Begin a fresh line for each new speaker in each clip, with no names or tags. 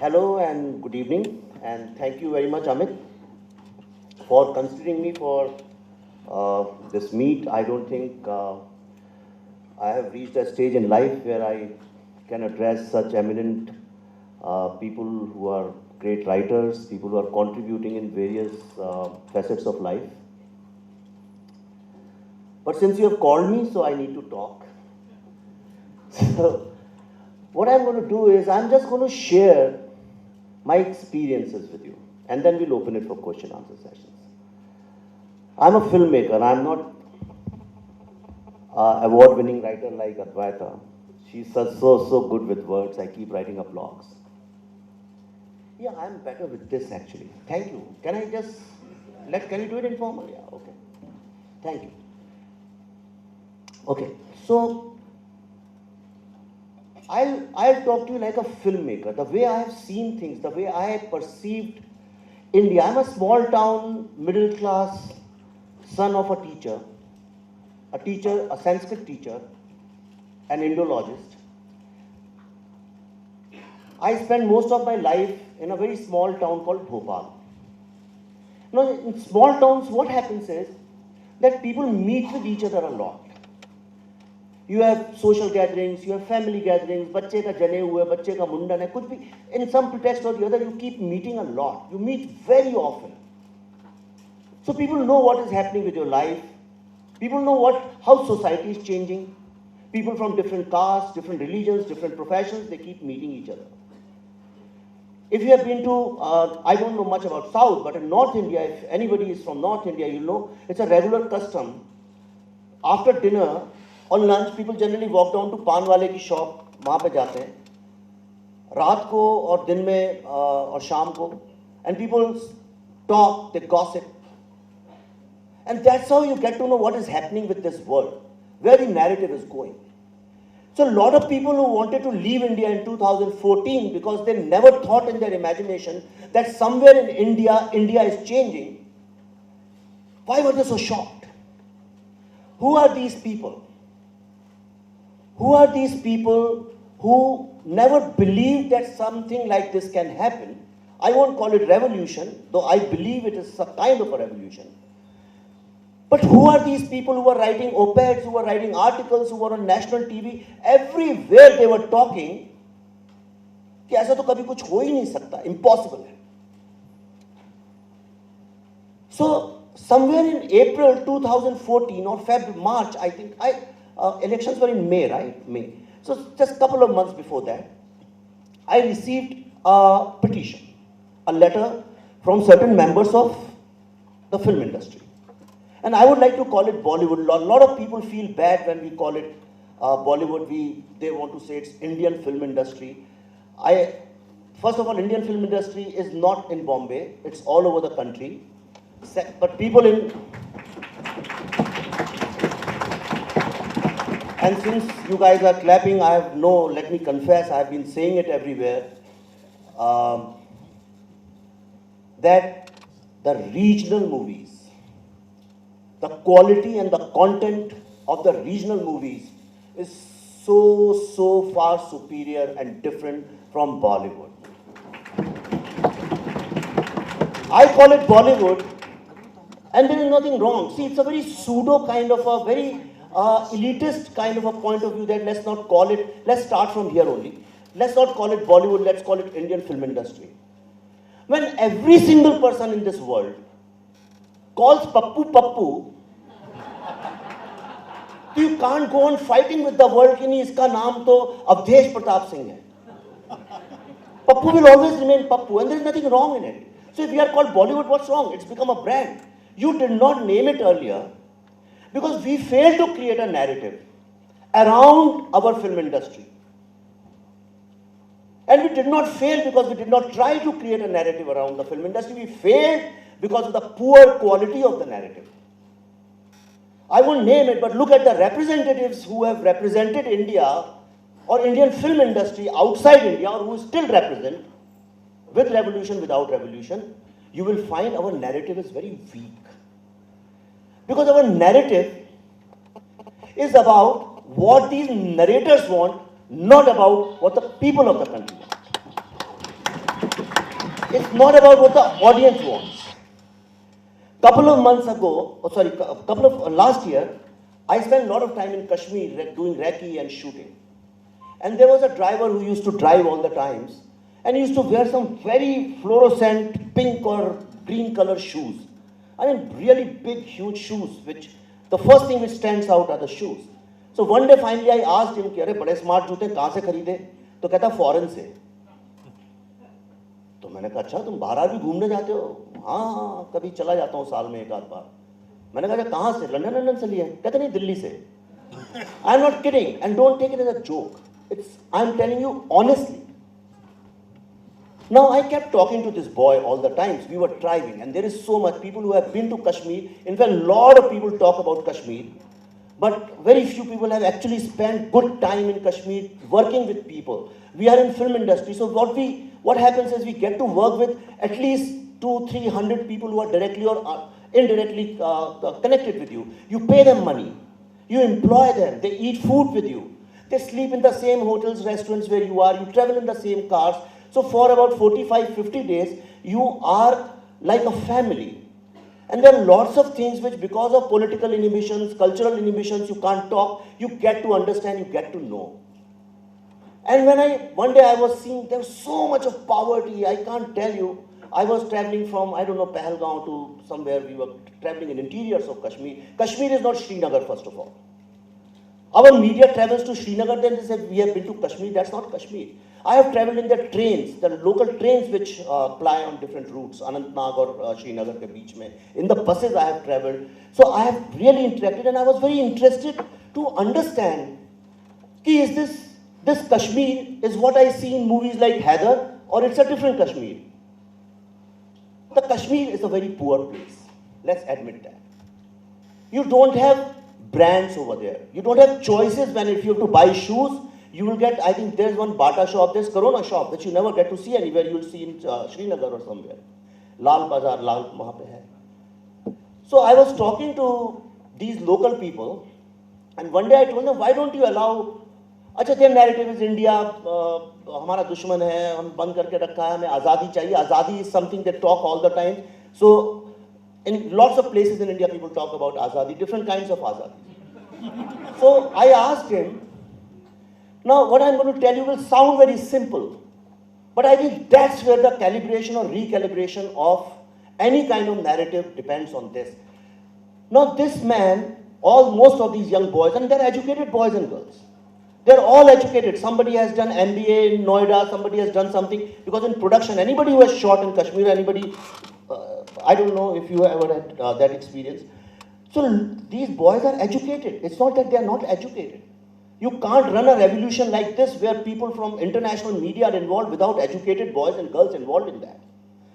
Hello and good evening, and thank you very much, Amit, for considering me for this meet. I don't think I have reached a stage in life where I can address such eminent people who are great writers, people who are contributing in various facets of life. But since you have called me, so I need to talk. So, what I'm going to do is I'm just going to share my experiences with you, and then we'll open it for question answer sessions. I'm a filmmaker. I'm not award winning writer like Advaita. She's so good with words. I keep writing her blogs. Yeah, I'm better with this actually. Thank you. Can I just can you do it informal? Yeah, okay. Thank you. Okay, so I'll talk to you like a filmmaker, the way I have seen things, the way I perceived India. I'm a small town, middle class son of a teacher, a Sanskrit teacher, an Indologist. I spent most of my life in a very small town called Bhopal. Now, in small towns, what happens is that people meet with each other a lot. You have social gatherings, you have family gatherings, बच्चे का जने हुए, बच्चे का मुंडन है, कुछ भी, in some pretext or the other, you keep meeting a lot. You meet very often. So people know what is happening with your life. People know how society is changing. People from different castes, different religions, different professions, they keep meeting each other. If you have been to, I don't know much about South, but in North India, if anybody is from North India, you know, it's a regular custom. After dinner, on lunch, people generally walk down to पान वाले की shop, वहाँ पे जाते हैं, रात को और दिन में और शाम को, and people talk, they gossip, and that's how you get to know what is happening with this world, where the narrative is going. So a lot of people who wanted to leave India in 2014 because they never thought in their imagination that somewhere in India, India is changing. Why were they so shocked? Who are these people? Who are these people who never believed that something like this can happen? I won't call it revolution, though I believe it is a kind of a revolution. But who are these people who are writing op-eds, who are writing articles, who are on national TV? Everywhere they were talking कि ऐसा तो कभी कुछ हो ही नहीं सकता, impossible है. So somewhere in April 2014 or March, I think, elections were in May, right? May. So just a couple of months before that, I received a petition, a letter from certain members of the film industry. And I would like to call it Bollywood. A lot of people feel bad when we call it Bollywood. They want to say it's Indian film industry. First of all, Indian film industry is not in Bombay. It's all over the country. But people in... And since you guys are clapping, let me confess, I have been saying it everywhere, that the regional movies, the quality and the content of the regional movies is so far superior and different from Bollywood. I call it Bollywood, and there is nothing wrong. See, it's a very pseudo kind of a very elitist kind of a point of view that let's not call it, let's start from here only. Let's not call it Bollywood, let's call it Indian film industry. When every single person in this world calls Pappu Pappu, you can't go on fighting with the world कि नहीं इसका नाम तो अवधेश प्रताप सिंह है. Pappu will always remain Pappu, and there is nothing wrong in it. So if we are called Bollywood, what's wrong? It's become a brand. You did not name it earlier because we failed to create a narrative around our film industry. And we did not fail because we did not try to create a narrative around the film industry. We failed because of the poor quality of the narrative. I won't name it, but look at the representatives who have represented India or Indian film industry outside India, or who still represent, with revolution, without revolution. You will find our narrative is very weak. Because our narrative is about what these narrators want, not about what the people of the country want. It's not about what the audience wants. Couple of months ago, last year, I spent a lot of time in Kashmir doing recce and shooting. And there was a driver who used to drive all the times, and he used to wear some very fluorescent pink or green color shoes. I mean, really big, huge shoes, which the first thing which stands out are the shoes. So one day finally I asked him, "Kya, bade smart joote kahan se kharide?" तो कहता foreign से. तो मैंने कहा अच्छा तुम बाहर भी घूमने जाते हो? हाँ कभी चला जाता हूँ साल में एक आध बार. मैंने कहा कहाँ से? लंदन से लिए. कहते नहीं दिल्ली से. I am not kidding and don't take it as a joke. I am telling you honestly. Now I kept talking to this boy all the times. We were driving, and there is so much people who have been to Kashmir. In fact, a lot of people talk about Kashmir, but very few people have actually spent good time in Kashmir working with people. We are in film industry, so what happens is we get to work with at least 200-300 people who are directly or indirectly connected with you. You pay them money, you employ them, they eat food with you. They sleep in the same hotels, restaurants where you are. You travel in the same cars. So for about 45-50 days, you are like a family. And there are lots of things which, because of political inhibitions, cultural inhibitions, you can't talk. You get to understand, you get to know. And one day I was seeing there was so much of poverty, I can't tell you. I was traveling from, I don't know, Pahalgaon to somewhere. We were traveling in interiors of Kashmir. Kashmir is not Srinagar, first of all. Our media travels to Srinagar, then they say we have been to Kashmir. That's not Kashmir. I have traveled in the trains, the local trains which ply on different routes, Anantnag or Srinagar ke beech mein. In the buses I have travelled. So I have really interacted, and I was very interested to understand, is this Kashmir is what I see in movies like Haider, or it's a different Kashmir. The Kashmir is a very poor place. Let's admit that. You don't have brands over there. You don't have choices when if you have to buy shoes, you will get, I think there's one Bata shop, there's Corona shop, which you never get to see anywhere. You will see in Srinagar or somewhere. Lal Bazaar, wahan pe hai. So I was talking to these local people, and one day I told them, why don't you allow, अच्छा their narrative is India, हमारा दुश्मन है, हम बंद करके रखा है, हमें आज़ादी चाहिए. आज़ादी is something they talk all the time. So in lots of places in India, people talk about Azadi, different kinds of Azadi. So I asked him, now what I'm going to tell you will sound very simple, but I think that's where the calibration or recalibration of any kind of narrative depends on this. Now this man, most of these young boys, and they're educated boys and girls. They're all educated. Somebody has done MBA in Noida, somebody has done something, because in production, anybody who has shot in Kashmir, anybody, I don't know if you ever had that experience. So these boys are educated. It's not that they are not educated. You can't run a revolution like this where people from international media are involved without educated boys and girls involved in that.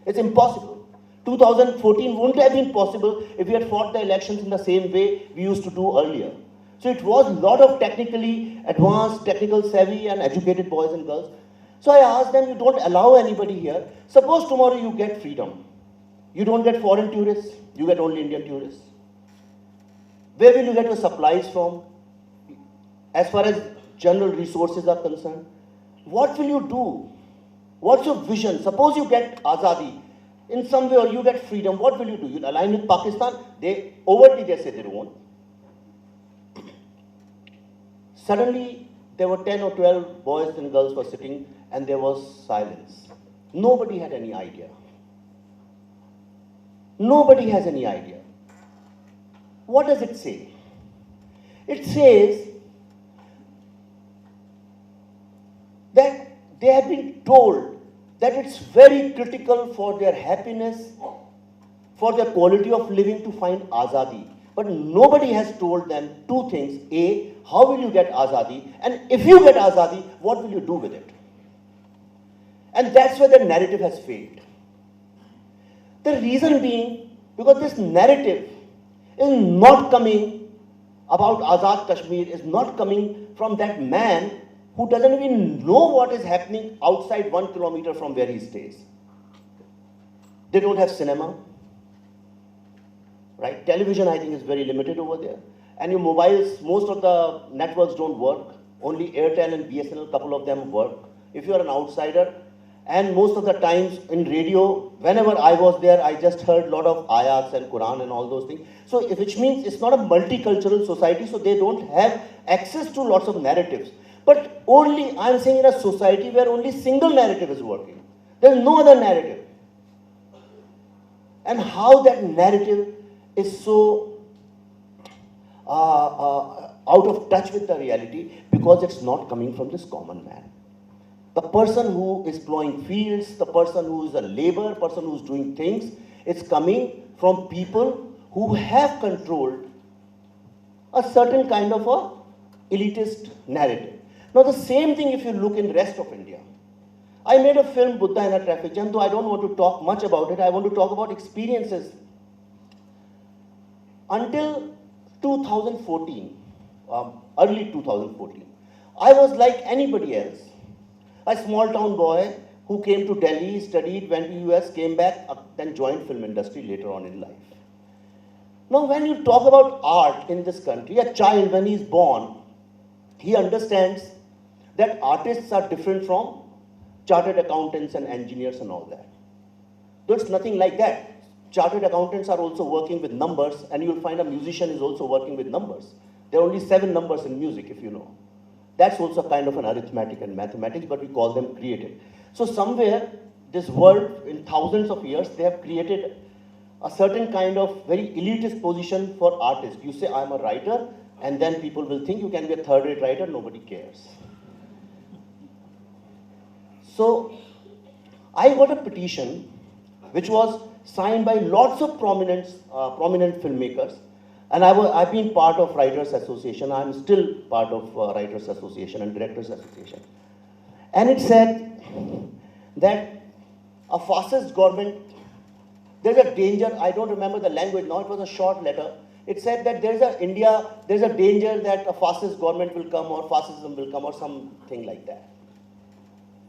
It's impossible. 2014 wouldn't have been possible if we had fought the elections in the same way we used to do earlier. So it was a lot of technically advanced, technical savvy and educated boys and girls. So I asked them, you don't allow anybody here. Suppose tomorrow you get freedom. You don't get foreign tourists, you get only Indian tourists. Where will you get your supplies from? As far as general resources are concerned, what will you do? What's your vision? Suppose you get Azadi in some way, or you get freedom, what will you do? You'll align with Pakistan? They overtly say they won't. Suddenly, there were 10 or 12 boys and girls were sitting, and there was silence. Nobody had any idea. Nobody has any idea. What does it say? It says that they have been told that it's very critical for their happiness, for their quality of living to find Azadi. But nobody has told them two things. A, how will you get Azadi? And if you get Azadi, what will you do with it? And that's where the narrative has failed. The reason being, because this narrative is not coming about Azad Kashmir, is not coming from that man who doesn't even know what is happening outside 1 kilometer from where he stays. They don't have cinema, right? Television, I think, is very limited over there. And your mobiles, most of the networks don't work. Only Airtel and BSNL, a couple of them work. If you're an outsider, And most of the times in radio, whenever I was there, I just heard a lot of ayats and Quran and all those things. So, which means it's not a multicultural society, so they don't have access to lots of narratives. But only, I'm saying in a society where only single narrative is working. There's no other narrative. And how that narrative is so out of touch with the reality, because it's not coming from this common man. The person who is plowing fields, the person who is a laborer, person who's doing things, it's coming from people who have controlled a certain kind of a elitist narrative. Now the same thing if you look in rest of India. I made a film, Buddha in a Traffic Jam, though I don't want to talk much about it. I want to talk about experiences. Until 2014, early 2014, I was like anybody else. A small town boy who came to Delhi, studied, went to US, came back, then joined film industry later on in life. Now when you talk about art in this country, a child when he's born, he understands that artists are different from chartered accountants and engineers and all that. There's nothing like that. Chartered accountants are also working with numbers, and you'll find a musician is also working with numbers. There are only 7 numbers in music, if you know. That's also kind of an arithmetic and mathematics, but we call them creative. So somewhere, this world, in thousands of years, they have created a certain kind of very elitist position for artists. You say, I'm a writer, and then people will think you can be a third-rate writer, nobody cares. So, I got a petition which was signed by lots of prominent filmmakers, and I've been part of Writers Association. I'm still part of Writers Association and Directors Association. And it said that a fascist government, there's a danger, I don't remember the language now, it was a short letter. It said that there's a danger that a fascist government will come or fascism will come or something like that.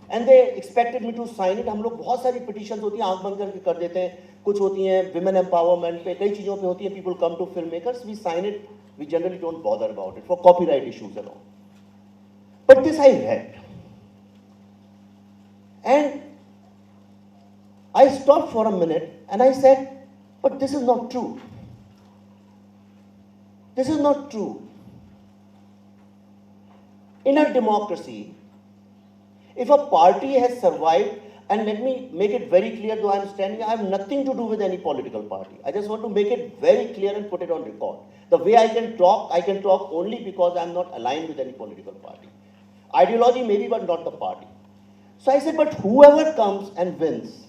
And they expected me to sign it. हम लोग बहुत सारी petitions होती हैं, आंख बंद करके कर देते हैं. कुछ होती हैं women empowerment पे, कई चीज़ों पे होती हैं. People come to filmmakers, we sign it. We generally don't bother about it for copyright issues and all. But this I read, and I stopped for a minute and I said, but this is not true. This is not true. In a democracy, if a party has survived, and let me make it very clear, though I'm standing, I have nothing to do with any political party. I just want to make it very clear and put it on record. The way I can talk only because I'm not aligned with any political party. Ideology maybe, but not the party. So I said, but whoever comes and wins,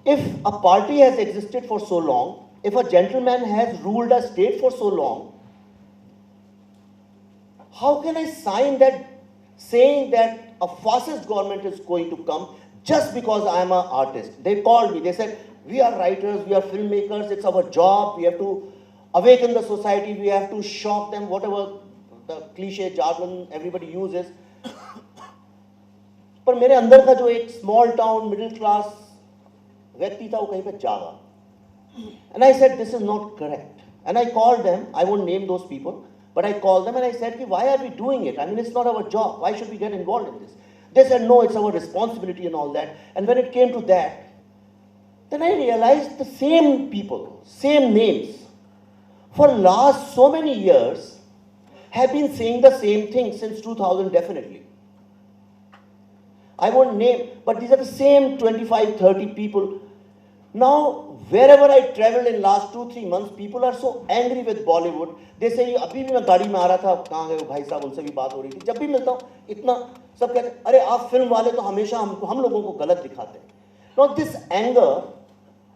if a party has existed for so long, if a gentleman has ruled a state for so long, how can I sign that saying that a fascist government is going to come just because I am an artist? They called me, they said, we are writers, we are filmmakers, it's our job, we have to awaken the society, we have to shock them, whatever the cliche jargon everybody uses. पर मेरे अंदर का जो एक small town middle class व्यक्ति था वो कहीं पे जागा. And I said, this is not correct. And I called them, I won't name those people, but I called them and I said, why are we doing it? I mean, it's not our job. Why should we get involved in this? They said, no, it's our responsibility and all that. And when it came to that, then I realized the same people, same names, for last so many years have been saying the same thing since 2000 definitely. I won't name, but these are the same 25, 30 people. Now, wherever I traveled in last 2-3 months, people are so angry with Bollywood. They say, अभी भी मैं गाड़ी में आ रहा था, कहाँ गए भाई साहब, उनसे भी बात हो रही थी. जब भी मिलता हूँ, इतना सब कहते हैं, अरे आप फिल्म वाले तो हमेशा हम लोगों को गलत दिखाते हैं. Now this anger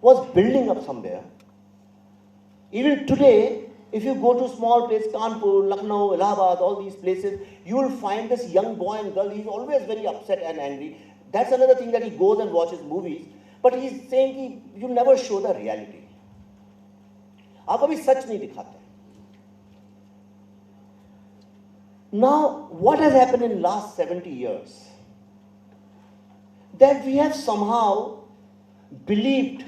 was building up somewhere. Even today, if you go to small places, Kanpur, Lucknow, Allahabad, all these places, you will find this young boy and girl. He's always very upset and angry. That's another thing, that he goes and watches movies. But he's saying you never show the reality. आप कभी सच नहीं दिखाते. Now, what has happened in last 70 years? That we have somehow believed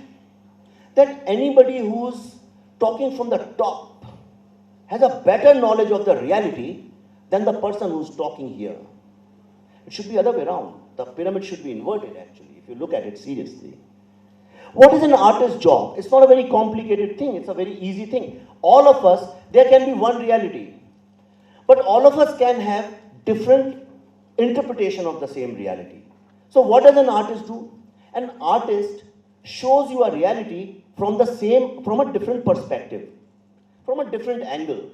that anybody who's talking from the top has a better knowledge of the reality than the person who's talking here. It should be the other way around. The pyramid should be inverted actually, if you look at it seriously. What is an artist's job? It's not a very complicated thing, it's a very easy thing. All of us, there can be one reality. But all of us can have different interpretation of the same reality. So what does an artist do? An artist shows you a reality from a different perspective, from a different angle.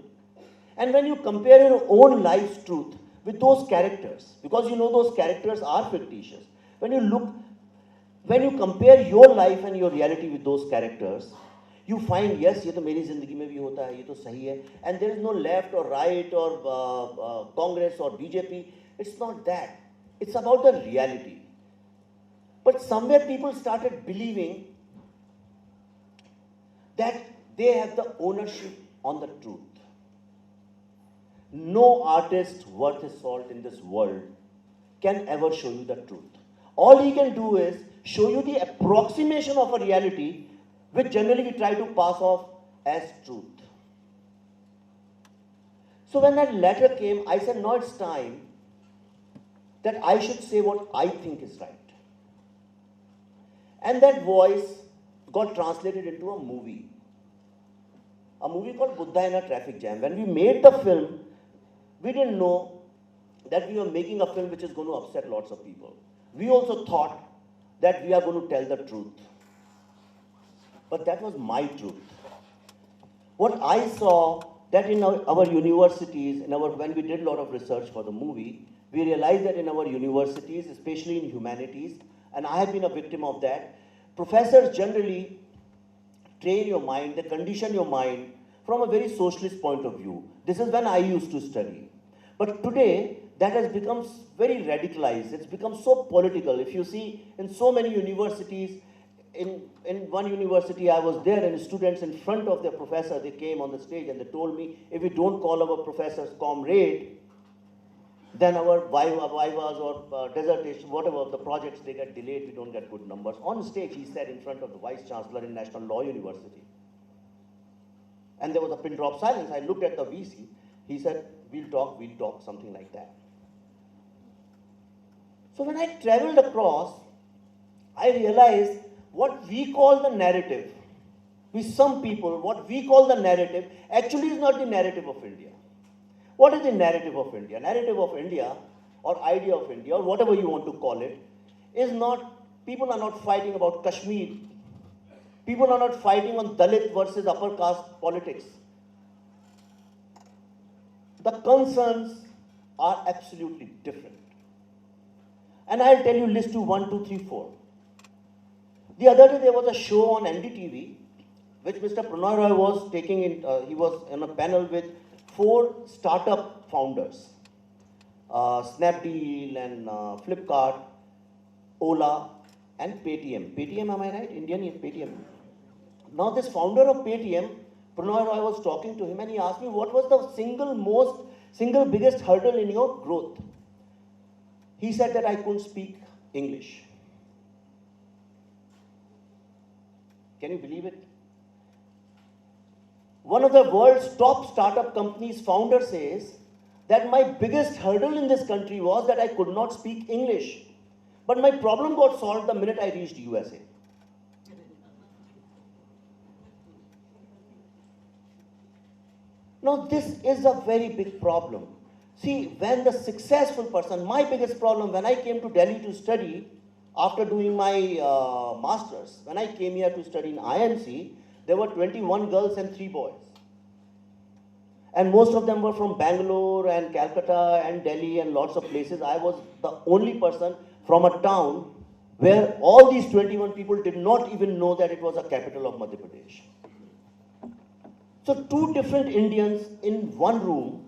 And when you compare your own life's truth with those characters, because you know those characters are fictitious, when you compare your life and your reality with those characters, you find, yes, ये तो मेरी जिंदगी में भी होता है, ये तो सही है, and there is no left or right or Congress or BJP. It's not that. It's about the reality. But somewhere people started believing that they have the ownership on the truth. No artist worth his salt in this world can ever show you the truth. All he can do is show you the approximation of a reality which generally we try to pass off as truth. So when that letter came, I said, now it's time that I should say what I think is right. And that voice got translated into a movie called Buddha in a Traffic Jam. When we made the film, we didn't know that we were making a film which is going to upset lots of people. We also thought that we are going to tell the truth. But that was my truth. What I saw that in our universities, when we did a lot of research for the movie, we realized that in our universities, especially in humanities, and I have been a victim of that, professors generally train your mind, they condition your mind from a very socialist point of view. This is when I used to study. But today, that has become very radicalized. It's become so political. If you see in so many universities, in one university I was there and students in front of their professor, they came on the stage and they told me, if we don't call our professors comrade, then our vivas or dissertation, whatever the projects, they get delayed, we don't get good numbers. On stage, he said in front of the Vice Chancellor in National Law University. And there was a pin drop silence. I looked at the VC. He said, we'll talk, something like that. So when I traveled across, I realized what we call the narrative, some people, what we call the narrative, actually is not the narrative of India. What is the narrative of India? Narrative of India, or idea of India, or whatever you want to call it, is not, people are not fighting about Kashmir. People are not fighting on Dalit versus upper caste politics. The concerns are absolutely different. And I'll tell you list to 1, 2, 3, 4. The other day there was a show on NDTV, which Mr. Prannoy Roy was taking in, he was in a panel with 4 startup founders, Snapdeal and Flipkart, Ola and Paytm. Paytm, am I right? Indian is Paytm. Now this founder of Paytm, Prannoy Roy, was talking to him and he asked me, what was the single biggest hurdle in your growth? He said that I couldn't speak English. Can you believe it? One of the world's top startup companies' founder says that my biggest hurdle in this country was that I could not speak English. But my problem got solved the minute I reached USA. Now this is a very big problem. See, when the successful person, my biggest problem when I came to Delhi to study, after doing my masters, when I came here to study in IMC, there were 21 girls and 3 boys. And most of them were from Bangalore and Calcutta and Delhi and lots of places. I was the only person from a town where all these 21 people did not even know that it was a capital of Madhya Pradesh. So 2 different Indians in one room,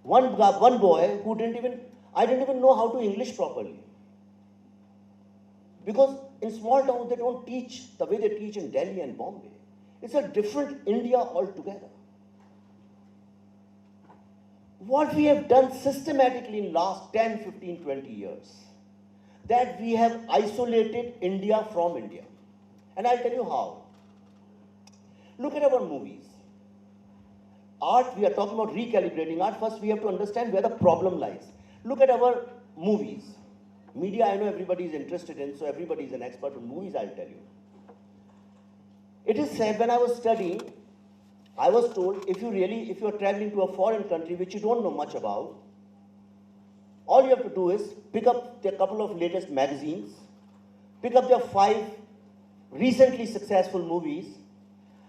one boy who I didn't even know how to English properly. Because in small towns, they don't teach the way they teach in Delhi and Bombay. It's a different India altogether. What we have done systematically in last 10, 15, 20 years, that we have isolated India from India. And I'll tell you how. Look at our movies. Art, we are talking about recalibrating art. First, we have to understand where the problem lies. Look at our movies. Media, I know everybody is interested in, so everybody is an expert on movies, I'll tell you. It is said when I was studying, I was told if you're traveling to a foreign country which you don't know much about, all you have to do is pick up a couple of latest magazines, pick up their 5 recently successful movies,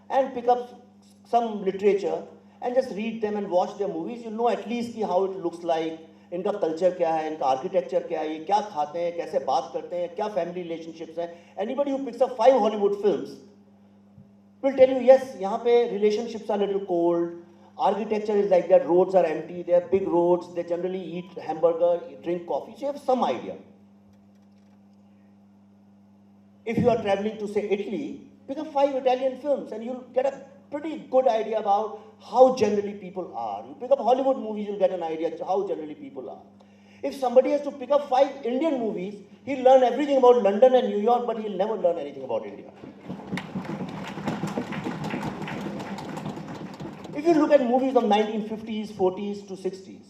and pick up some literature and just read them and watch their movies. You'll know at least how it looks like, इनका culture क्या है, इनका architecture क्या है, ये क्या खाते हैं, कैसे बात करते हैं, क्या फैमिली रिलेशनशिप्स हैं. Anybody who picks up 5 Hollywood films will tell you, yes, यहाँ पे relationships are a little cold, architecture is like that, roads are empty, they are big roads, they generally eat hamburger, drink coffee, so you have some idea. If you are traveling to, say, Italy, pick up 5 Italian films and you'll get a pretty good idea about how generally people are. You pick up Hollywood movies, you'll get an idea of how generally people are. If somebody has to pick up 5 Indian movies, he'll learn everything about London and New York, but he'll never learn anything about India. If you look at movies of 1950s, 40s to 60s,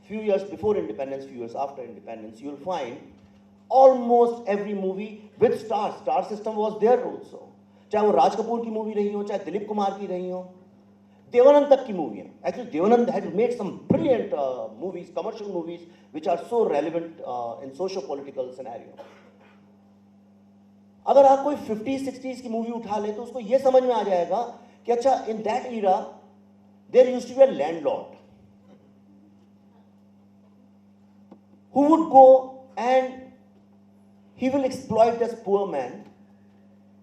few years before independence, few years after independence, you'll find almost every movie with stars. Star system was there also. चाहे वो राज कपूर की movie रही हो, चाहे दिलीप कुमार की रही हो, देवानंद तक की मूवी है. Actually, Devanand had made some brilliant movies, commercial movies, which are so relevant in socio-political scenario. अगर आप कोई 50s, 60s की मूवी उठा ले तो उसको ये समझ में आ जाएगा कि अच्छा, in that era, there used to be a landlord who would go and he will exploit this poor man.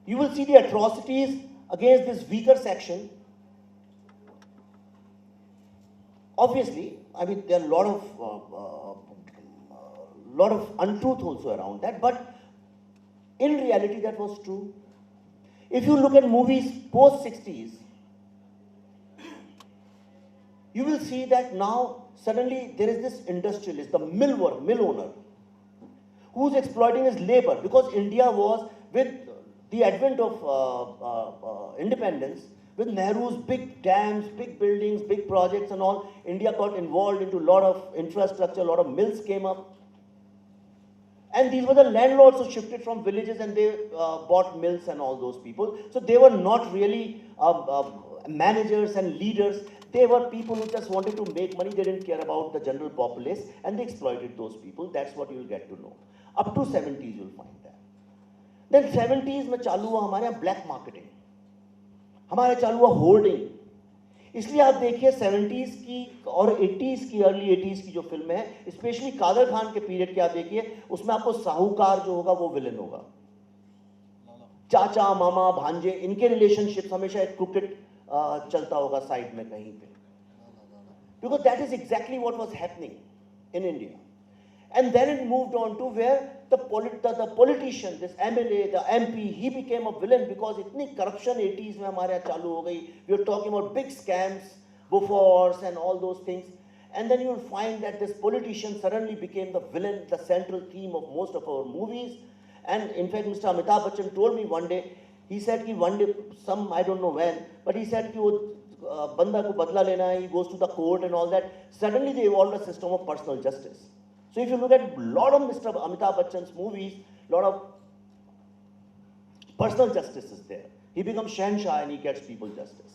You will see the atrocities against this weaker section. Obviously, I mean, there are a lot of untruth also around that, but in reality, that was true. If you look at movies post-60s, you will see that now suddenly there is this industrialist, the mill owner, who's exploiting his labor, because India was, with the advent of independence, with Nehru's big dams, big buildings, big projects and all, India got involved into a lot of infrastructure, a lot of mills came up. And these were the landlords who shifted from villages and they bought mills and all those people. So they were not really managers and leaders. They were people who just wanted to make money. They didn't care about the general populace and they exploited those people. That's what you'll get to know. Up to 70s you'll find that. Then 70s में चालू हुआ हमारे यहाँ black marketing. हमारे चालू हुआ hoarding. इसलिए आप देखिए 70s की और 80s की, अर्ली 80s की जो फिल्में हैं, स्पेशली कादर खान के पीरियड के आप देखिए, उसमें आपको साहूकार जो होगा वो विलन होगा. चाचा, मामा, भांजे, इनके रिलेशनशिप्स हमेशा एक क्रिकेट चलता होगा साइड में कहीं पे. Because that is exactly what was happening in India. And then it moved on to where the politician, this MLA, the MP, he became a villain because itni corruption 80s में हमारे यहाँ चालू हो गई. We are talking about big scams, Bofors and all those things. And then you will find that this politician suddenly became the villain, the central theme of most of our movies. And in fact, Mr. Amitabh Bachchan told me one day, he said कि one day, I don't know when, but he said कि वो बंदा को बदला लेना है, he goes to the court and all that. Suddenly they evolved a system of personal justice. So if you look at a lot of Mr. Amitabh Bachchan's movies, a lot of personal justice is there. He becomes Shahenshah and he gets people justice.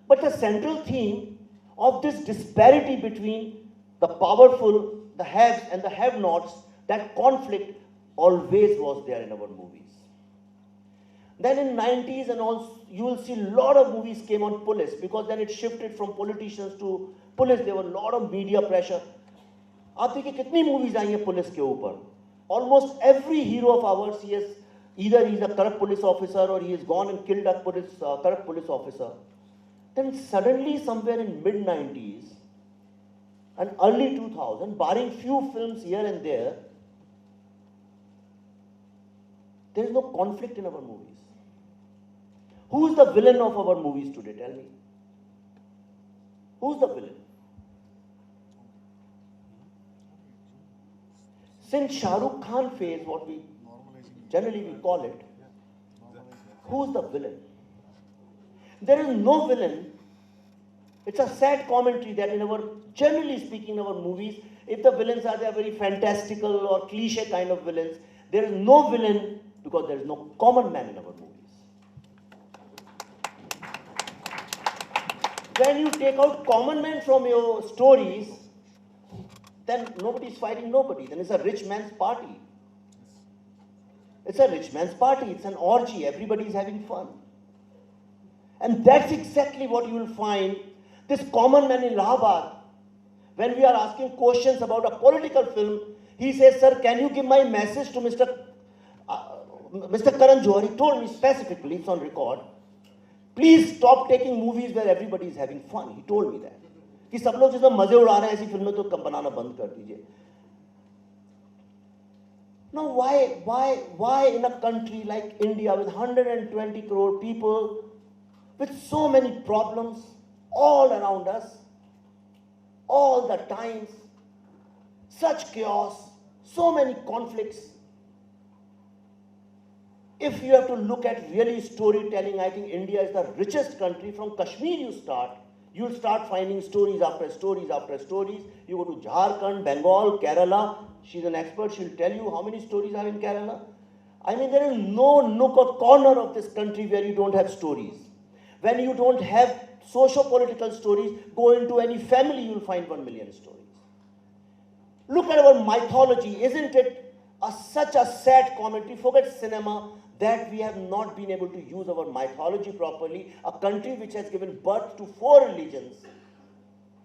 But the central theme of this disparity between the powerful, the haves and the have-nots, that conflict always was there in our movies. Then in 90s and all, you will see a lot of movies came on police, because then it shifted from politicians to police. There were a lot of media pressure. आप देखिए कितनी movies आई हैं police के ऊपर. Almost every hero of ours, he is either he's a corrupt police officer or he has gone and killed a corrupt police officer. Then suddenly somewhere in mid 90s and early 2000, barring few films here and there is no conflict in our movies. Who is the villain of our movies today? Tell me. Who's the villain? Since Shah Rukh Khan phase, what we generally we call it, who's the villain? There is no villain. It's a sad commentary that generally speaking, in our movies, if the villains are, they are very fantastical or cliche kind of villains. There is no villain because there is no common man in our movies. When you take out common man from your stories, then nobody is fighting nobody. Then it's a rich man's party. It's a rich man's party. It's an orgy. Everybody is having fun. And that's exactly what you will find. This common man in Allahabad, when we are asking questions about a political film, he says, sir, can you give my message to Mr. Karan Johar? He told me specifically, it's on record, please stop taking movies where everybody is having fun. He told me that. कि सब लोग जिसमें मजे उड़ा रहे हैं ऐसी फिल्में तो बनाना बंद कर दीजिए. Now why in a country like India with 120 crore people, with so many problems all around us, all the times, such chaos, so many conflicts. If you have to look at really storytelling, I think India is the richest country. From Kashmir you'll start finding stories after stories after stories. You go to Jharkhand, Bengal, Kerala, she's an expert, she'll tell you how many stories are in Kerala. I mean, there is no nook or corner of this country where you don't have stories. When you don't have socio-political stories, go into any family, you'll find 1 million stories. Look at our mythology. Isn't it such a sad commentary? Forget cinema, that we have not been able to use our mythology properly. A country which has given birth to 4 religions.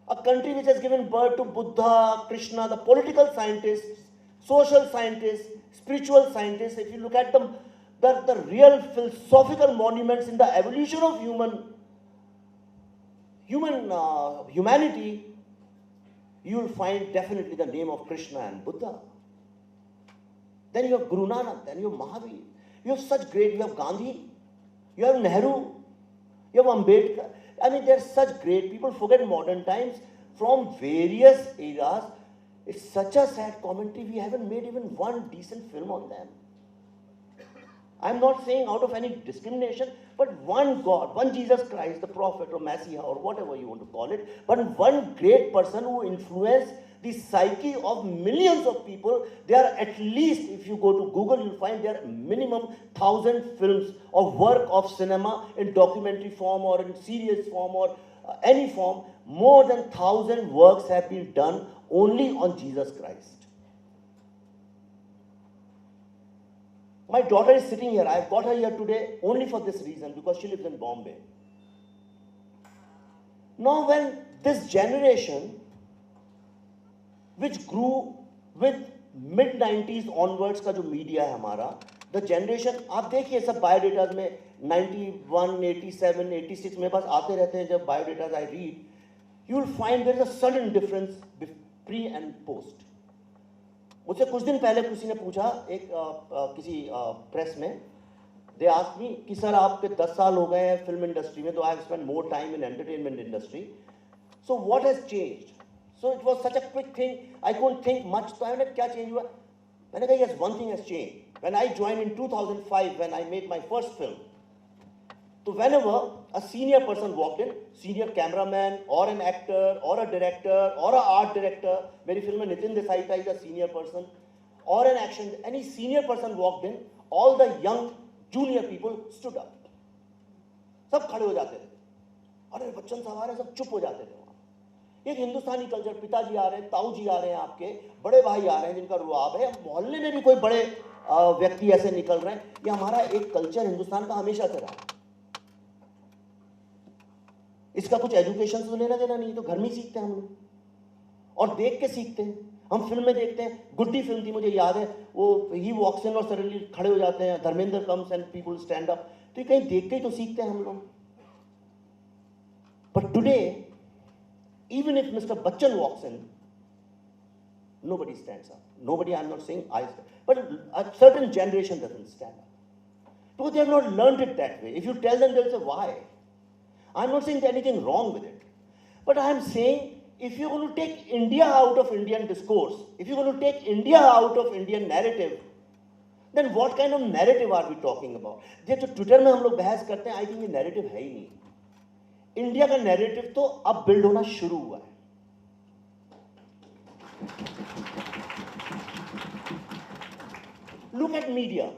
A country which has given birth to Buddha, Krishna, the political scientists, social scientists, spiritual scientists. If you look at them, the real philosophical monuments in the evolution of humanity, you will find definitely the name of Krishna and Buddha. Then you have Guru Nanak, then you have Mahavir. You have such great, you have Gandhi, you have Nehru, you have Ambedkar. I mean, they're such great people. Forget modern times, from various eras. It's such a sad commentary. We haven't made even one decent film on them. I'm not saying out of any discrimination, but one God, one Jesus Christ, the prophet or Messiah or whatever you want to call it, but one great person who influenced the psyche of millions of people. There are at least, if you go to Google, you'll find there are minimum 1,000 films or work of cinema in documentary form or in series form or any form. More than 1,000 works have been done only on Jesus Christ. My daughter is sitting here. I've got her here today only for this reason, because she lives in Bombay. Now, when this generation, which grew with mid-90s onwards का जो media है हमारा, the generation, आप देखिए सब biodatas में 91, 87, 86 मेरे पास आते रहते हैं जब biodatas I read, you will find there is a sudden difference pre and post. मुझसे कुछ दिन पहले किसी ने पूछा किसी प्रेस में, they asked me कि सर आपके 10 साल हो गए हैं फिल्म इंडस्ट्री में, तो I have spent more time in entertainment industry. So what has changed? So it was such a quick thing, I couldn't think much. तो मैंने क्या change हुआ? मैंने कहा yes, one thing has changed. When I joined in 2005, when I made my first film, so whenever a senior person walked in, senior cameraman or an actor or a director or an art director, मेरी film में नितिन देसाई था, is a senior person, or an action, any senior person walked in, all the young junior people stood up. सब खड़े हो जाते थे. अरे बच्चन साहब आ रहे हैं, सब चुप हो जाते थे. एक हिंदुस्तानी कल्चर, पिताजी आ रहे हैं, ताऊ जी आ रहे हैं, आपके बड़े भाई आ रहे हैं जिनका रुआब है, मोहल्ले में भी कोई बड़े व्यक्ति ऐसे निकल रहे हैं. ये हमारा एक कल्चर हिंदुस्तान का हमेशा से रहा. इसका कुछ एजुकेशन से लेना देना नहीं, तो घर में ही सीखते हैं हम लोग और देख के सीखते हैं. हम फिल्म में देखते हैं, गुड्डी फिल्म थी मुझे याद है, वो ही वॉक्स इन और सडनली खड़े हो जाते हैं, Dharmendra comes and people stand up. तो ये कहीं देख के ही तो सीखते हैं हम लोग. But today even if Mr. Bachchan walks in, nobody stands up. Nobody, I'm not saying I stand, but a certain generation doesn't stand up. Because they have not learned it that way. If you tell them, they'll say, why? I'm not saying there's anything wrong with it. But I'm saying, if you're going to take India out of Indian discourse, if you're going to take India out of Indian narrative, then what kind of narrative are we talking about? जो Twitter में हम लोग बहस करते हैं, I think ये narrative है ही नहीं. इंडिया का नैरेटिव तो अब बिल्ड होना शुरू हुआ है. Look at media.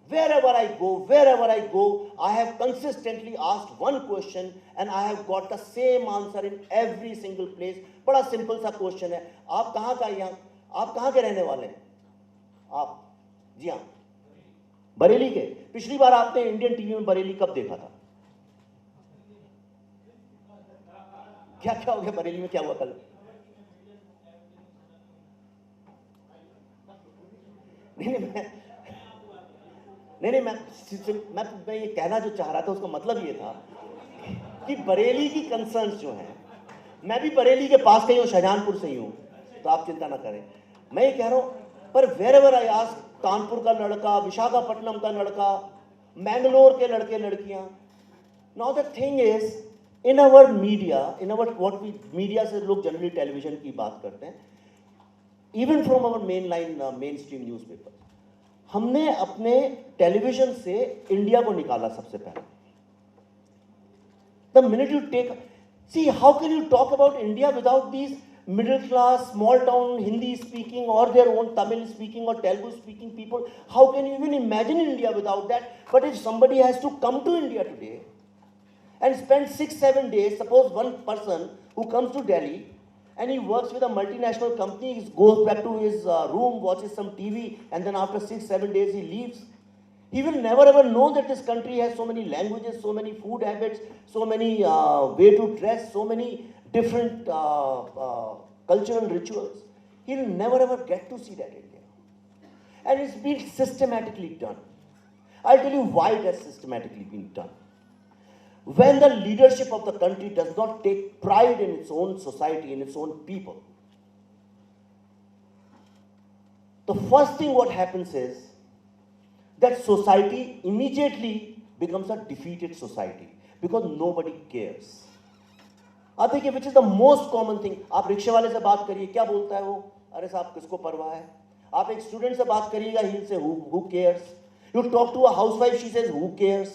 Wherever I go, I have consistently asked one question and I have got the same answer in every single place. बड़ा सिंपल सा क्वेश्चन है, आप कहाँ का यहाँ, आप कहाँ के रहने वाले हैं? आप, जी हाँ, बरेली के। पिछली बार आपने इंडियन टीवी में बरेली कब देखा था? क्या क्या हो गया बरेली में, क्या हुआ कल? नहीं, मैं ये कहना जो चाह रहा था उसका मतलब ये था कि बरेली की कंसर्न्स जो हैं, मैं भी बरेली के पास कहीं हूँ, शाहजहानपुर से ही हूँ, तो आप चिंता ना करें। मैं ये कह रहा हूँ, पर वेरेवर आई आस्क, कानपुर का लड़का, विशाखापट्टनम का लड़का, मैंगलोर के लड़के लड़कियाँ, now the thing is in our media, in our what we media से लोग जनरली टेलीविजन की बात करते हैं, even from our main stream newspaper, हमने अपने टेलीविजन से इंडिया को निकाला सबसे पहले। The minute you take, see how can you talk about India without these middle class, small town, Hindi speaking or their own Tamil speaking or Telugu speaking people? How can you even imagine India without that? But if somebody has to come to India today and spend 6-7 days, suppose one person who comes to Delhi and he works with a multinational company, he goes back to his room, watches some TV, and then after 6-7 days he leaves. He will never ever know that this country has so many languages, so many food habits, so many way to dress, so many different cultural rituals. He will never ever get to see that India. And it's been systematically done. I'll tell you why it has systematically been done. When the leadership of the country does not take pride in its own society, in its own people, the first thing what happens is that society immediately becomes a defeated society because nobody cares. आप देखिए, which is the most common thing. आप रिक्शे वाले से बात करिए, क्या बोलता है वो? अरे साहब, किसको परवाह है? आप एक स्टूडेंट से बात करिएगा, he will say who cares? You talk to a housewife, she says who cares?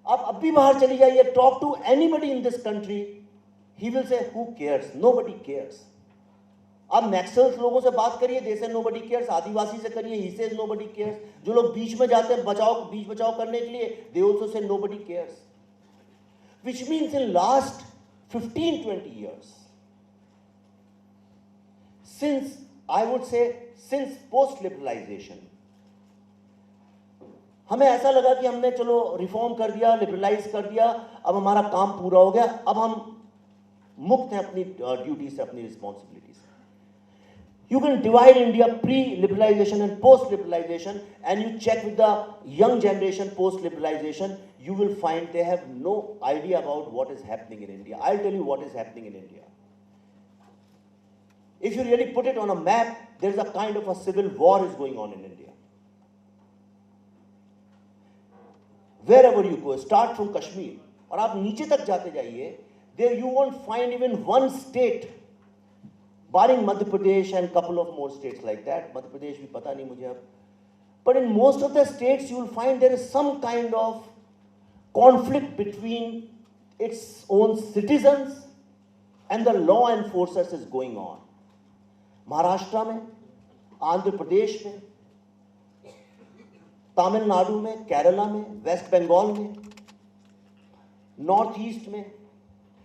आप अब भी बाहर चली जाइए, talk to anybody in this country, he will say who cares? Nobody cares. आप नक्सल्स लोगों से बात करिए, they say nobody cares. आदिवासी से करिए, he says nobody cares. जो लोग बीच में जाते हैं बीच बचाओ करने के लिए, they also say nobody cares. Which means in last 15-20 years, since, I would say, since post-liberalization, हमें ऐसा लगा कि हमने चलो रिफॉर्म कर दिया, लिबरलाइज कर दिया, अब हमारा काम पूरा हो गया, अब हम मुक्त हैं अपनी ड्यूटी से, अपनी रिस्पॉन्सिबिलिटी से. You can divide India pre-liberalization and post-liberalization, and you check with the young generation post-liberalization, you will find they have no idea about what is happening in India. I'll tell you what is happening in India. If you really put it on a map, there's a kind of a civil war is going on in India. Wherever you go, start from Kashmir, और आप नीचे तक जाते जाइए, there you won't find even one state, barring Madhya Pradesh and couple of more states like that. Madhya Pradesh भी पता नहीं मुझे अब. But in most of the states, you will find there is some kind of conflict between its own citizens and the law enforcers is going on. Maharashtra में, आंध्र प्रदेश में, तमिलनाडु में, केरला में, waste Bengal में, नॉर्थ ईस्ट में,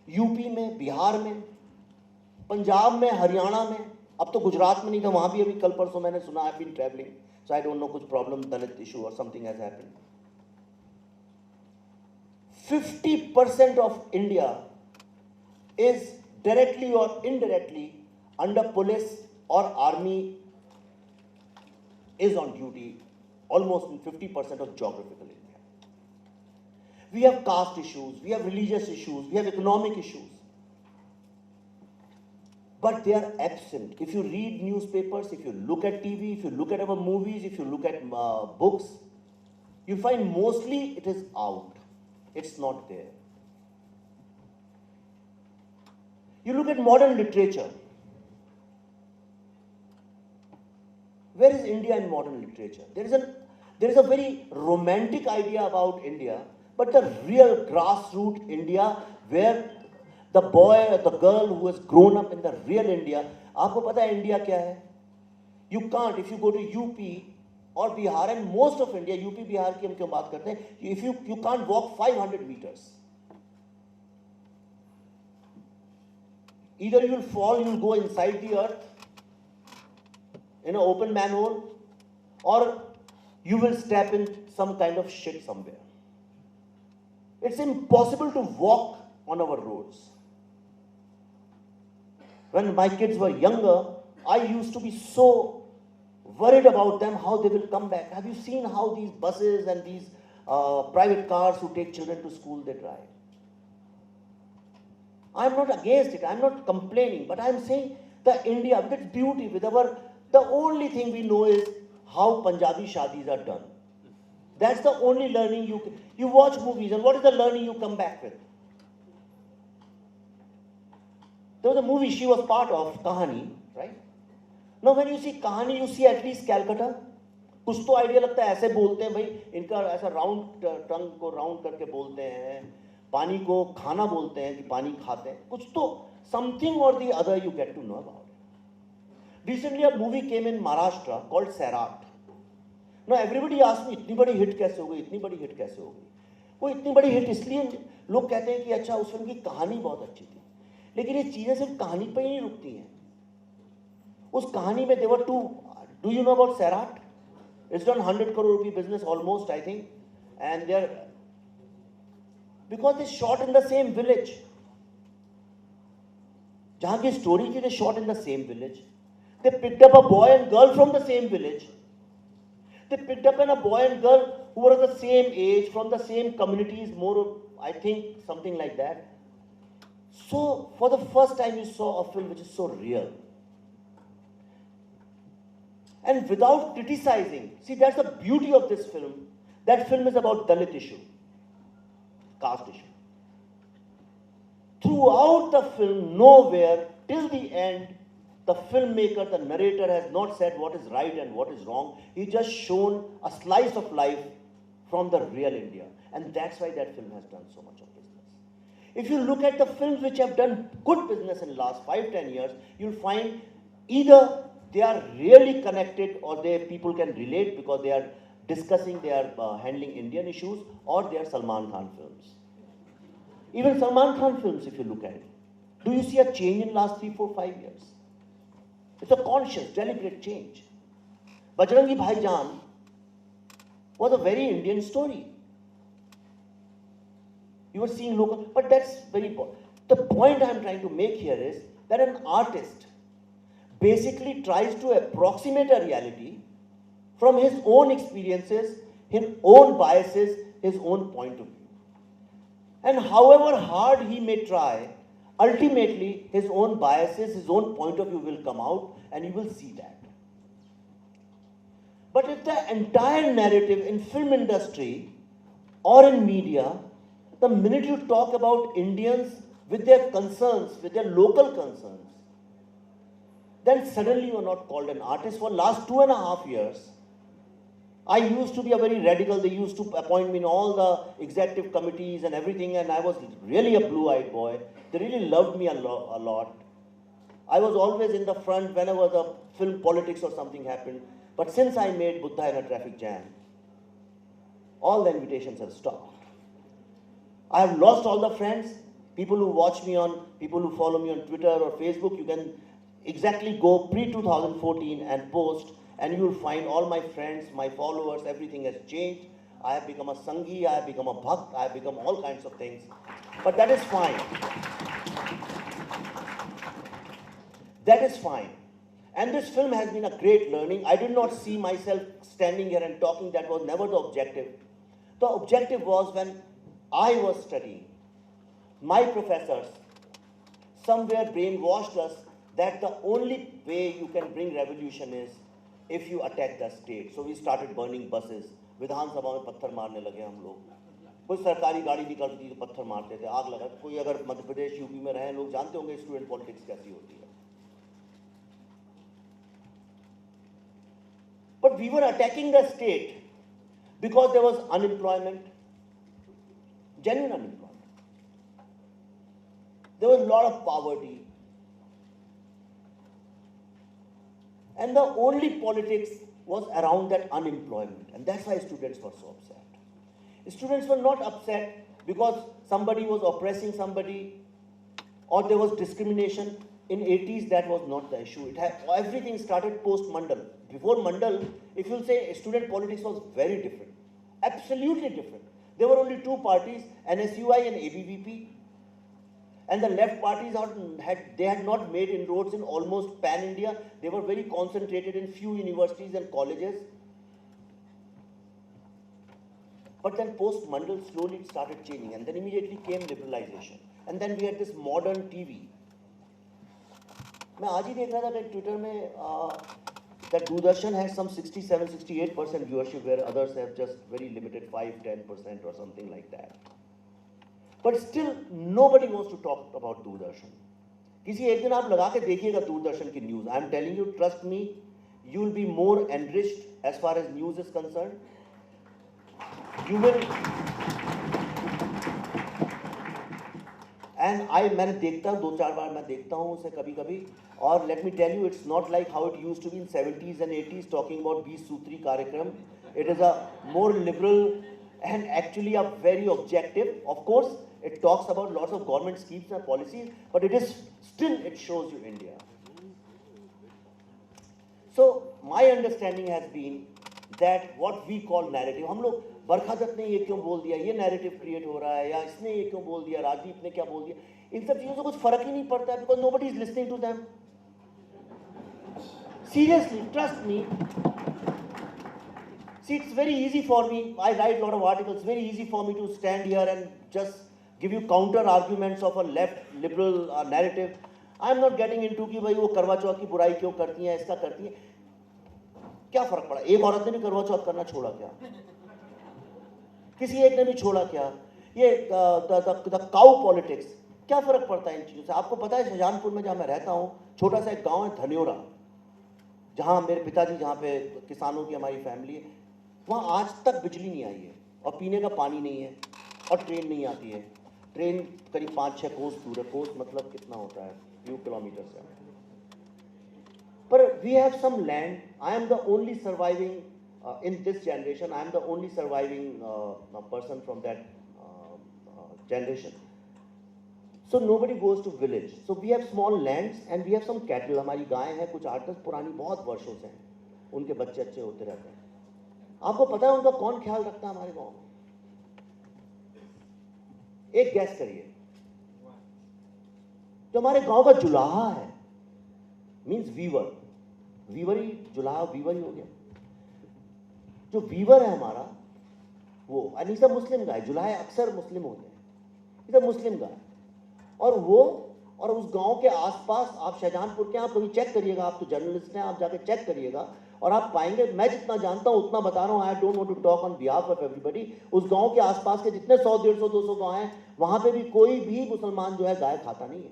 यूपी में, बिहार में, पंजाब में, हरियाणा में, अब तो गुजरात में नहीं था, वहां भी अभी कल परसों मैंने सुना, I been travelling, so I don't know, कुछ प्रॉब्लम, दलित इशू और something has happened. 50% of India is directly or indirectly under police or army is on duty, almost in 50% of geographical India. We have caste issues, we have religious issues, we have economic issues. But they are absent. If you read newspapers, if you look at TV, if you look at our movies, if you look at books, you find mostly it is out. It's not there. You look at modern literature. Where is India in modern literature? There is a very romantic idea about India, but the real grassroots India, where the boy or the girl who has grown up in the real India आपको पता है India क्या है? You can't, if you go to UP or Bihar and most of India, UP Bihar की हम क्यों बात करते हैं? If you can't walk 500 meters. Either you will fall, you will go inside the earth in an open manhole, or you will step in some kind of shit somewhere. It's impossible to walk on our roads. When my kids were younger, I used to be so worried about them, how they will come back. Have you seen how these buses and these private cars who take children to school, they drive? I'm not against it, I'm not complaining, but I'm saying the India, with its beauty, with our, the only thing we know is how Punjabi shadis are done. That's the only learning you watch movies, and what is the learning you come back with? There was a movie she was part of, Kahani, right? Now when you see Kahani, you see at least Calcutta. कुछ तो idea लगता है, ऐसे बोलते हैं भाई, इनका ऐसा राउंड टंग को राउंड करके बोलते हैं, पानी को खाना बोलते हैं कि पानी खाते हैं, कुछ तो something or the other you get to know about it. Recently a movie came in Maharashtra called Sairat. Now everybody asked me, इतनी बड़ी हिट कैसे हो गई, इतनी बड़ी हिट कैसे हो गई? वो इतनी बड़ी हिट इसलिए लोग कहते हैं कि अच्छा उस फिल्म की कहानी बहुत अच्छी थी, लेकिन ये चीज़ें सिर्फ कहानी पर ही नहीं रुकती हैं. उस कहानी में देवर too, do you know about Sairat? It's done 100 crore rupee business almost, I think, and they're, because they shot in the same village. जहाँ की स्टोरी थी, they shot in the same village. They picked up a boy and girl from the same village. They picked up a boy and girl who were of the same age, from the same communities, more, I think, something like that. So, for the first time, you saw a film which is so real. And without criticizing, see, that's the beauty of this film. That film is about Dalit issue, caste issue. Throughout the film, nowhere, till the end, the filmmaker, the narrator has not said what is right and what is wrong. He just shown a slice of life from the real India. And that's why that film has done so much of business. If you look at the films which have done good business in the last 5-10 years, you'll find either they are really connected, or people can relate because they are discussing, they are handling Indian issues, or they are Salman Khan films. Even Salman Khan films, if you look at it, do you see a change in the last 3, 4, 5 years? It's a conscious, deliberate change. Bajrangi Bhaijaan was a very Indian story. You were seeing local, but that's very important. The point I'm trying to make here is that an artist basically tries to approximate a reality from his own experiences, his own biases, his own point of view. And however hard he may try, ultimately his own biases, his own point of view will come out, and you will see that. But if the entire narrative in film industry or in media, the minute you talk about Indians with their concerns, with their local concerns, then suddenly you are not called an artist. For last 2.5 years, I used to be a very radical. They used to appoint me in all the executive committees and everything, and I was really a blue-eyed boy. They really loved me a lot. I was always in the front whenever the film politics or something happened. But since I made Buddha in a traffic jam, all the invitations have stopped. I have lost all the friends. People who watch me on, people who follow me on Twitter or Facebook, you can exactly go pre-2014 and post, and you will find all my friends, my followers, everything has changed. I have become a Sanghi, I have become a Bhakt, I have become all kinds of things. But that is fine. That is fine. And this film has been a great learning. I did not see myself standing here and talking. That was never the objective. The objective was, when I was studying, my professors somewhere brainwashed us that the only way you can bring revolution is if you attack the state. So we started burning buses. Vidhan Sabha में पत्थर मारने लगे हम लोग. कोई सरकारी गाड़ी निकलती थी तो पत्थर मारते थे, आग लगा. कोई अगर मध्य प्रदेश यूपी में रहे लोग जानते होंगे स्टूडेंट पॉलिटिक्स कैसी होती है. But we were attacking the state because there was unemployment, genuine unemployment. There was a lot of poverty. And the only politics was around that unemployment. And that's why students were so upset. Students were not upset because somebody was oppressing somebody or there was discrimination. In 80s, that was not the issue. Everything started post-Mandal. Before Mandal, if you'll say student politics was very different. Absolutely different. There were only two parties, NSUI and ABVP. And the left parties had not made inroads in almost pan-India. They were very concentrated in few universities and colleges. But then post-Mandal, slowly it started changing. And then immediately came liberalization. And then we had this modern TV. मैं आज ही देख रहा था कि Twitter में that Doordarshan has some 67-68% viewership, where others have just very limited 5-10% or something like that. But still, nobody wants to talk about Doordarshan. किसी एक दिन आप लगा के देखिएगा दूरदर्शन की news. I am telling you, trust me, you will be more enriched as far as news is concerned. You will. And मैंने देखता हूँ, 2-4 बार मैं देखता हूँ उसे कभी-कभी. और let me tell you, it's not like how it used to be in 70s and 80s talking about 20 Sutri कार्यक्रम. It is a more liberal and actually a very objective. Of course, it talks about lots of government schemes and policies, but it shows you India. So my understanding has been that what we call narrative, हम लोग बरखा दत्त ने ये क्यों बोल दिया, ये narrative create हो रहा है, या इसने ये क्यों बोल दिया, राजदीप ने क्या बोल दिया, इन सब चीज़ों से कुछ फर्क ही नहीं पड़ता है, because nobody is listening to them. Seriously, trust me. See, it's very easy for me. I write a lot of articles. It's very easy for me to stand here and just give you counter arguments of a left liberal narrative. I'm not getting into कि भाई वो करवा चौथ की बुराई क्यों करती हैं, इसका करती हैं. क्या फर्क पड़ा? एक औरत ने भी करवा चौथ करना छोड़ा क्या? किसी एक ने भी छोड़ा क्या? ये द काउ पॉलिटिक्स, क्या फर्क पड़ता है इन चीज़ों से? आपको पता है शाहजहानपुर में जहाँ मैं रहता हूँ, छोटा सा एक गांव है धन्योरा, जहाँ मेरे पिताजी, जहाँ पे किसानों की हमारी फैमिली है, वहाँ आज तक बिजली नहीं आई है और पीने का पानी नहीं है और ट्रेन नहीं आती है. ट्रेन करीब 5-6 कोस दूर है. कोस मतलब कितना होता है? few kilometers है. But we have some land. I am the only surviving in this generation. I am the only surviving person from that generation. So nobody goes to village. So we have small lands and we have some cattle. हमारी गाय है, कुछ 8-10 पुरानी, बहुत वर्षों से हैं. उनके बच्चे अच्छे होते रहते हैं. आपको पता है उनका कौन ख्याल रखता है हमारे गांव में? एक गैस करिए. जो हमारे गांव का जुलाहा है, मीन्स वीवर, वीवर ही जुलाहा, वीवर ही हो गया. जो वीवर है हमारा, वो अनीसा मुस्लिम गाय, जुलाहा अक्सर मुस्लिम होते हैं, इधर मुस्लिम गाय. और वो और उस गांव के आसपास, आप शाहजहानपुर के, आप कभी चेक करिएगा, आप तो जर्नलिस्ट हैं, आप जाके चेक करिएगा और आप पाएंगे, मैं जितना जानता हूं उतना बता रहा हूं. I don't want to talk on behalf of everybody. उस गांव के आसपास के जितने 100, 150, 200 गांव हैं, वहां पे भी कोई भी मुसलमान जो है गाय खाता नहीं है.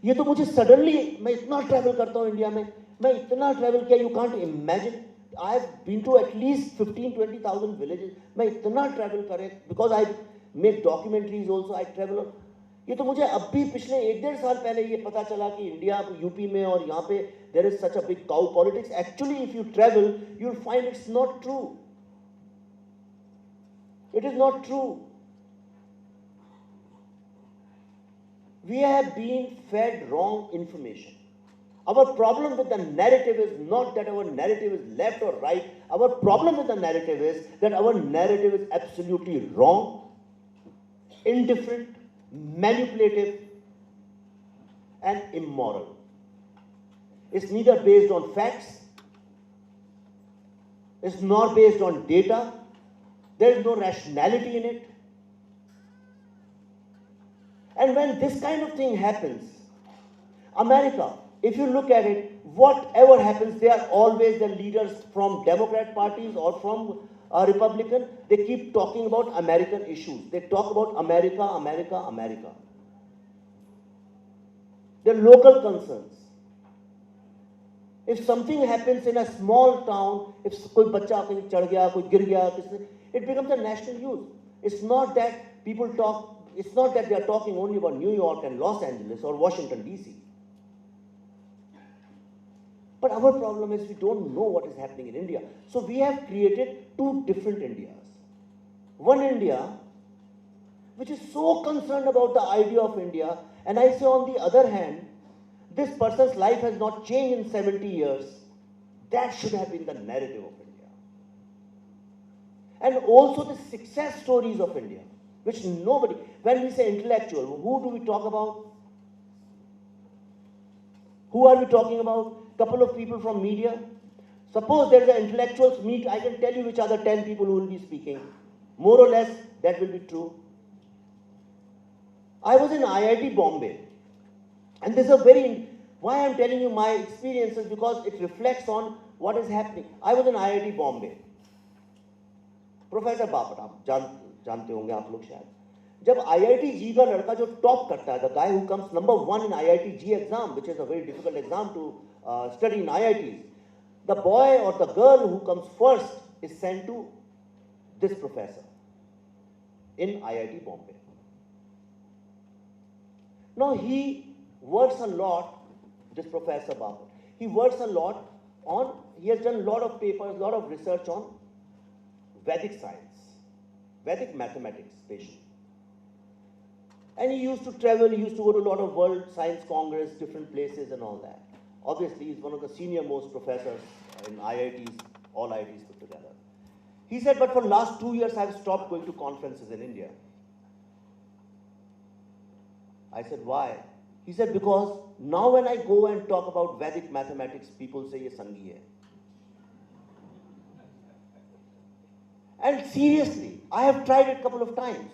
ये तो मुझे सडनली, मैं इतना ट्रैवल करता हूं इंडिया में, मैं इतना ट्रैवल किया, you can't imagine. I have been to at least 15-20,000 villages. मैं इतना ट्रैवल करे, because I make documentaries also, I travel. ये तो मुझे अब भी पिछले 1-1.5 साल पहले ये पता चला कि इंडिया, यूपी में और यहाँ पे there is such a big cow politics. Actually if you travel you will find it's not true. It is not true. We have been fed wrong information. Our problem with the narrative is not that our narrative is left or right. Our problem with the narrative is that our narrative is absolutely wrong, indifferent, manipulative, and immoral. It's neither based on facts, it's not based on data, there is no rationality in it. And when this kind of thing happens, America, if you look at it, whatever happens, they are always the leaders from Democrat parties or from Republican. They keep talking about American issues. They talk about America, America, America. Their local concerns. If something happens in a small town, if कोई बच्चा कहीं चढ़ गया, कोई गिर गया, it becomes a national news. It's not that people talk. It's not that they are talking only about New York and Los Angeles or Washington, D.C. But our problem is we don't know what is happening in India. So we have created two different Indias. One India, which is so concerned about the idea of India, and I say on the other hand, this person's life has not changed in 70 years. That should have been the narrative of India. And also the success stories of India, which nobody, when we say intellectual, who do we talk about? Who are we talking about? Couple of people from media. Suppose there is an intellectuals meet, I can tell you which are the 10 people who will be speaking. More or less, that will be true. I was in IIT Bombay. And this is a very, why I am telling you my experiences, because it reflects on what is happening. I was in IIT Bombay. Professor Bapat, आप जानते होंगे आप लोग शायद. जब IIT G का लड़का जो टॉप करता है, the guy who comes number 1 in IIT G exam, which is a very difficult exam to study in IITs, the boy or the girl who comes first is sent to this professor in IIT Bombay. Now he works a lot, this Professor Bapat, he works a lot on, he has done a lot of papers, a lot of research on Vedic science, Vedic mathematics especially. And he used to travel, he used to go to a lot of World Science Congress, different places and all that. Obviously, he's one of the senior most professors in IITs, all IITs put together. He said, but for the last 2 years, I've stopped going to conferences in India. I said, why? He said, because now when I go and talk about Vedic mathematics, people say, ye Sangi hai. And seriously, I have tried it a couple of times.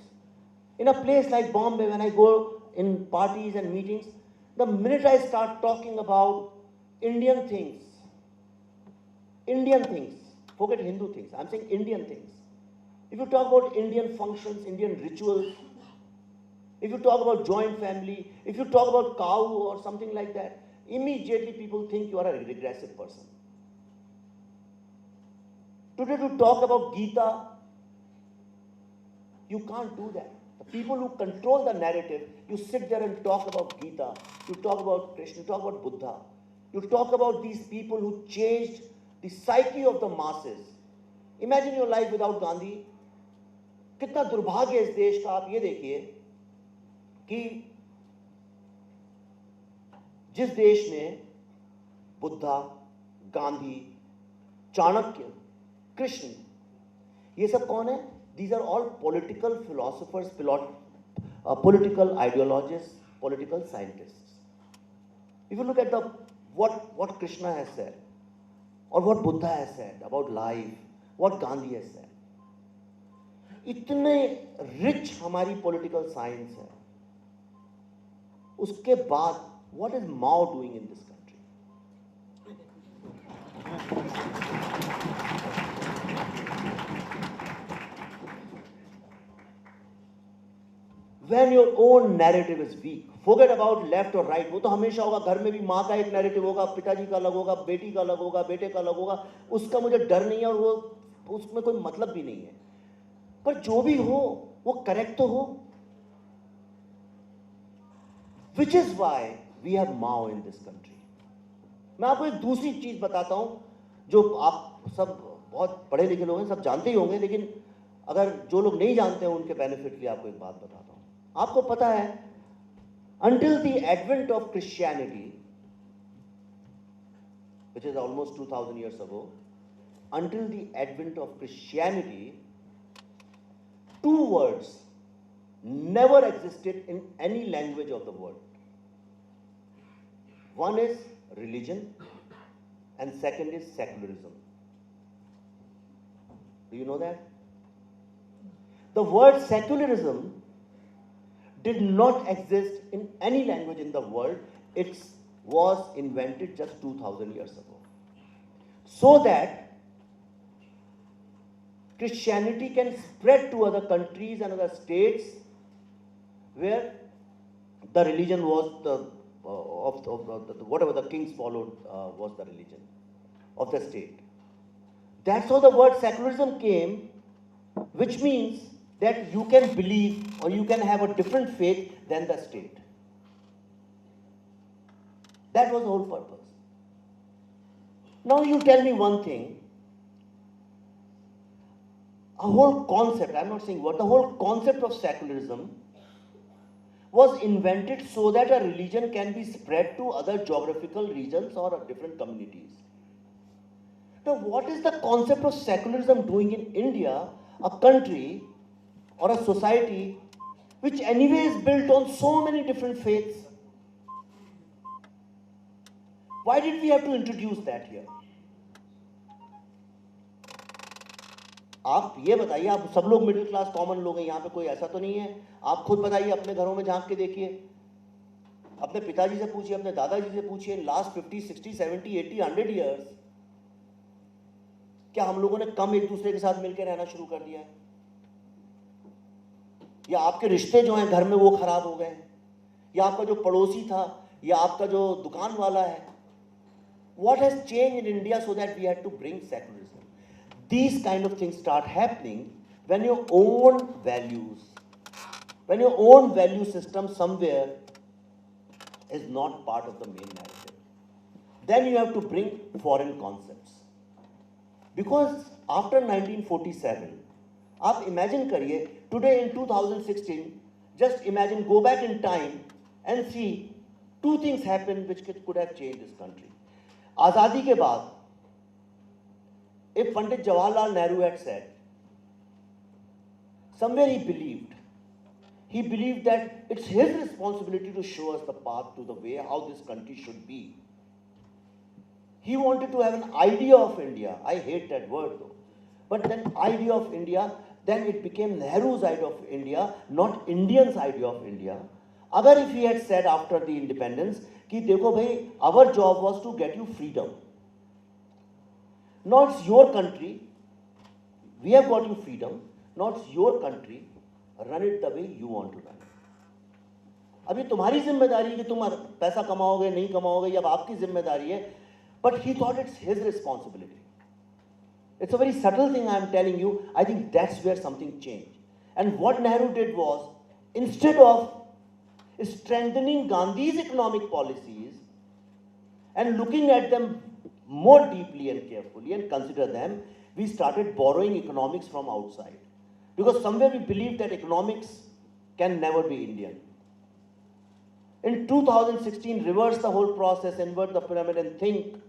In a place like Bombay, when I go in parties and meetings, the minute I start talking about Indian things, forget Hindu things, I'm saying Indian things. If you talk about Indian functions, Indian rituals, if you talk about joint family, if you talk about cow or something like that, immediately people think you are a regressive person. Today to talk about Gita, you can't do that. The people who control the narrative, you sit there and talk about Gita, you talk about Krishna, you talk about Buddha, you talk about these people who changed the psyche of the masses. Imagine your life without Gandhi. कितना दुर्भाग्य इस देश का. आप ये देखिए कि जिस देश में बुद्धा, गांधी, चाणक्य, कृष्ण, ये सब कौन है? These are all political philosophers, political ideologists, political scientists. If you look at what Krishna has said, or what Buddha has said about life, what Gandhi has said, इतने rich हमारी political science है. उसके बाद, what is Mao doing in this country? When your own narrative is weak, forget about left or right. वो तो हमेशा होगा. घर में भी माँ का एक narrative होगा, पिताजी का अलग होगा, बेटी का अलग होगा, बेटे का अलग होगा. उसका मुझे डर नहीं है और वो उसमें कोई मतलब भी नहीं है. पर जो भी हो, वो correct तो हो. Which is why we have Mao in this country. मैं आपको एक दूसरी चीज बताता हूं जो आप सब बहुत पढ़े लिखे लोग हैं, सब जानते ही होंगे, लेकिन अगर जो लोग नहीं जानते हैं उनके बेनिफिट के लिए आपको एक बात बताता हूं. आपको पता है, until the advent of Christianity, which is almost 2000 years ago, until the advent of Christianity, two words never existed in any language of the world. One is religion and second is secularism. Do you know that? The word secularism did not exist in any language in the world. It was invented just 2000 years ago. So that Christianity can spread to other countries and other states where the religion was whatever the kings followed was the religion of the state. That's how the word secularism came, which means that you can believe or you can have a different faith than the state. That was the whole purpose. Now you tell me one thing, a whole concept, I'm not saying what, the whole concept of secularism was invented so that a religion can be spread to other geographical regions or different communities. Now, what is the concept of secularism doing in India, a country or a society which anyway is built on so many different faiths? Why did we have to introduce that here? आप ये बताइए, आप सब लोग middle class common लोग हैं, यहाँ पे कोई ऐसा तो नहीं है? आप खुद बताइए, अपने घरों में झांक के देखिए, अपने पिताजी से पूछिए, अपने दादाजी से पूछिए, लास्ट 50, 60, 70, 80, 100 ईयर्स क्या हम लोगों ने कम एक दूसरे के साथ मिलकर रहना शुरू कर दिया है? या आपके रिश्ते जो हैं घर में वो खराब हो गए हैं? या आपका जो पड़ोसी था या आपका जो दुकान वाला है? What has changed in India so that we had to bring secularism? These kind of things start happening when your own values, when your own value system somewhere is not part of the main narrative. Then you have to bring foreign concepts. Because after 1947, आप imagine करिए, today in 2016, just imagine, go back in time and see two things happened which could have changed this country. आज़ादी के बाद, if Pandit Jawaharlal Nehru had said, somewhere he believed that it's his responsibility to show us the path to the way how this country should be. He wanted to have an idea of India. I hate that word though. But then idea of India, then it became Nehru's idea of India, not Indians' idea of India. Agar if he had said after the independence, कि देखो भाई, our job was to get you freedom. Now it's your country, we have got you freedom, now it's your country, run it the way you want to run it. अभी तुम्हारी जिम्मेदारी है कि तुम पैसा कमाओगे नहीं कमाओगे, ये अब आपकी जिम्मेदारी है. But he thought it's his responsibility. It's a very subtle thing I am telling you. I think that's where something changed. And what Nehru did was, instead of strengthening Gandhi's economic policies and looking at them more deeply and carefully and consider them, we started borrowing economics from outside. Because somewhere we believed that economics can never be Indian. In 2016, reverse the whole process, invert the pyramid and think,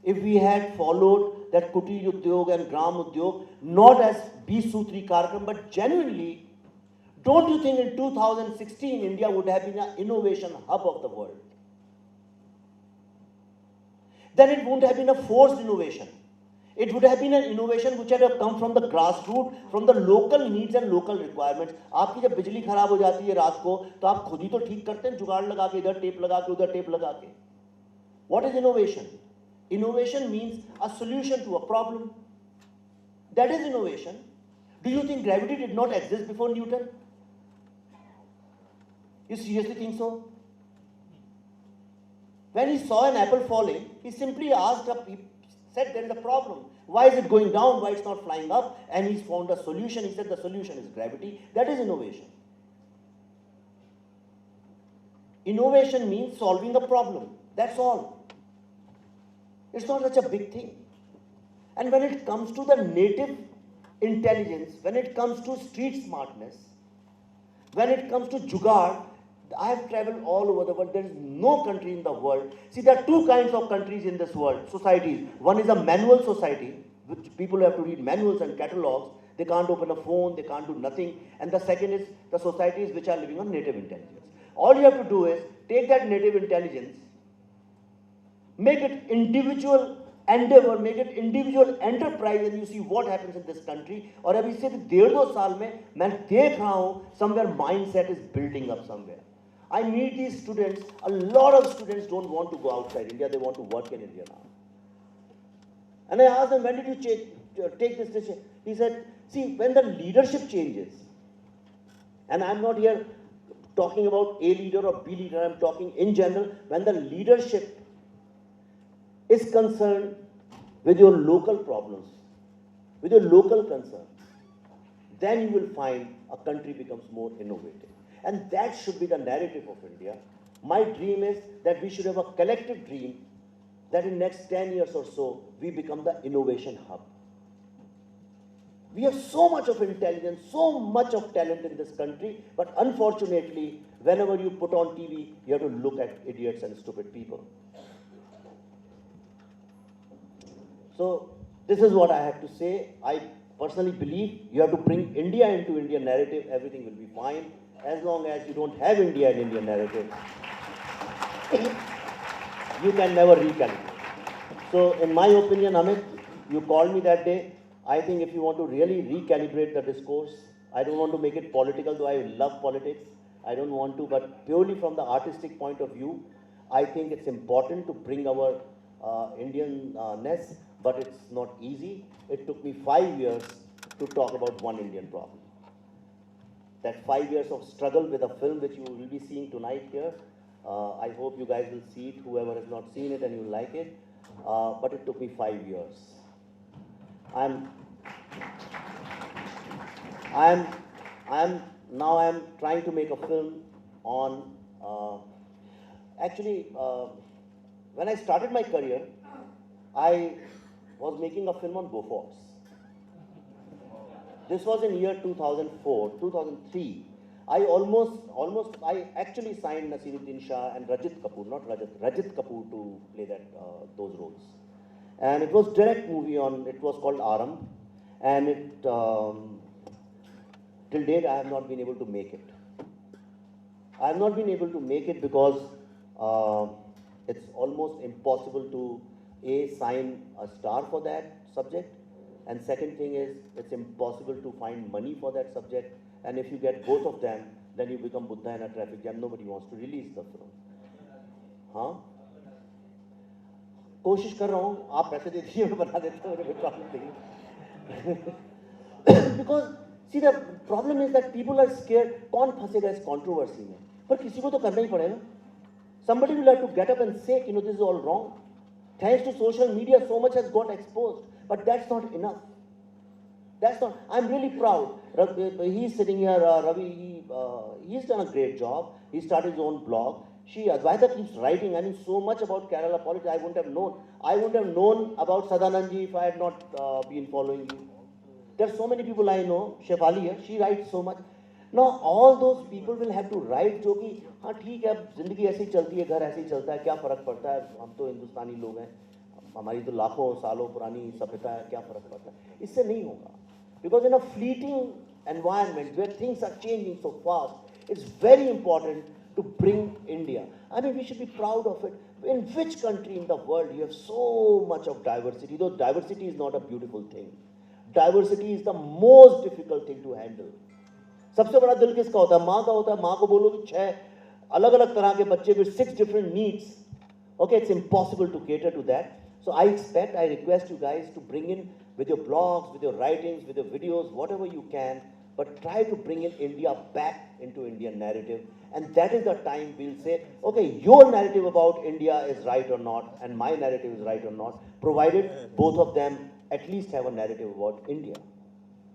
if we had followed that Kutir Udyog and Gram Udyog, not as B-Sutri Karyakram, but genuinely, don't you think in 2016 India would have been an innovation hub of the world? Then it wouldn't have been a forced innovation. It would have been an innovation which had come from the grassroots, from the local needs and local requirements. आपकी जब बिजली खराब हो जाती है रात को, तो आप खुद ही तो ठीक करते हैं, जुगाड़ लगा के, इधर टेप लगा के, उधर टेप लगा के. What is innovation? Innovation means a solution to a problem. That is innovation. Do you think gravity did not exist before Newton? You seriously think so? When he saw an apple falling, he simply asked, he said there is a problem. Why is it going down? Why it's not flying up? And he's found a solution. He said the solution is gravity. That is innovation. Innovation means solving a problem. That's all. It's not such a big thing. And when it comes to the native intelligence, when it comes to street smartness, when it comes to jugaad, I have traveled all over the world. There is no country in the world. See, there are two kinds of countries in this world, societies. One is a manual society, which people have to read manuals and catalogs. They can't open a phone, they can't do nothing. And the second is the societies which are living on native intelligence. All you have to do is take that native intelligence, make it individual endeavor, make it individual enterprise, and you see what happens in this country. और अभी से 1.5-2 साल में मैं देख रहा हूँ somewhere mindset is building up somewhere. I meet these students, a lot of students don't want to go outside India, they want to work in India now. And I asked them, when did you take this decision? He said, see, when the leadership changes, and I'm not here talking about A leader or B leader, I'm talking in general, when the leadership is concerned with your local problems, with your local concerns, then you will find a country becomes more innovative. And that should be the narrative of India. My dream is that we should have a collective dream that in next 10 years or so, we become the innovation hub. We have so much of intelligence, so much of talent in this country, but unfortunately, whenever you put on TV, you have to look at idiots and stupid people. So this is what I have to say. I personally believe you have to bring India into Indian narrative, everything will be fine. As long as you don't have India in Indian narrative, you can never recalibrate. So in my opinion, Amit, you called me that day. I think if you want to really recalibrate the discourse, I don't want to make it political, though I love politics. I don't want to, but purely from the artistic point of view, I think it's important to bring our Indian-ness, but it's not easy. It took me 5 years to talk about one Indian problem. That 5 years of struggle with a film which you will be seeing tonight here. I hope you guys will see it, whoever has not seen it and you like it. But it took me 5 years. Now I'm trying to make a film on, when I started my career, I was making a film on Bofors. This was in year 2004, 2003. I actually signed Naseeruddin Shah and Rajat Kapoor, not Rajat, Rajat Kapoor to play those roles. And it was direct movie it was called Aram. And till date I have not been able to make it. I have not been able to make it because it's almost impossible to sign a star for that subject. And second thing is, it's impossible to find money for that subject. And if you get both of them, then you become Buddha in a traffic jam. Nobody wants to release the film. हाँ? कोशिश कर रहा हूँ, आप पैसे दे दीजिए, मैं बना देता हूँ, मुझे प्रॉब्लम नहीं। Because see, the problem is that people are scared. कौन फंसेगा इस controversy में? पर किसी को तो करना ही पड़ेगा. Somebody will have to get up and say, you know, this is all wrong. Thanks to social media, so much has got exposed. But that's not enough. That's not. I'm really proud. He's sitting here, Ravi. He's done a great job. He started his own blog. Advaita keeps writing. I mean, so much about Kerala politics. I wouldn't have known. I wouldn't have known about Sadananji if I had not been following you. There are so many people I know. Shefali here. She writes so much. Now all those people will have to write जो कि हाँ ठीक है अब जिंदगी ऐसी चलती है घर ऐसे ही चलता है क्या फर्क पड़ता है हम तो हिंदुस्तानी लोग हैं हमारी तो लाखों सालों पुरानी सभ्यता है क्या फर्क पड़ता है इससे नहीं होगा because in a fleeting environment where things are changing so fast it's very important to bring India. I mean we should be proud of it. In which country in the world you have so much of diversity? Though diversity is not a beautiful thing. Diversity is the most difficult thing to handle. सबसे बड़ा दिल किसका होता है माँ का होता है माँ को बोलो कि 6 अलग-अलग तरह के बच्चे with 6 different needs. Okay, it's impossible to cater to that. So I request you guys to bring in with your blogs, with your writings, with your videos, whatever you can, but try to bring in India back into Indian narrative. And that is the time we'll say, okay, your narrative about India is right or not, and my narrative is right or not, provided both of them at least have a narrative about India.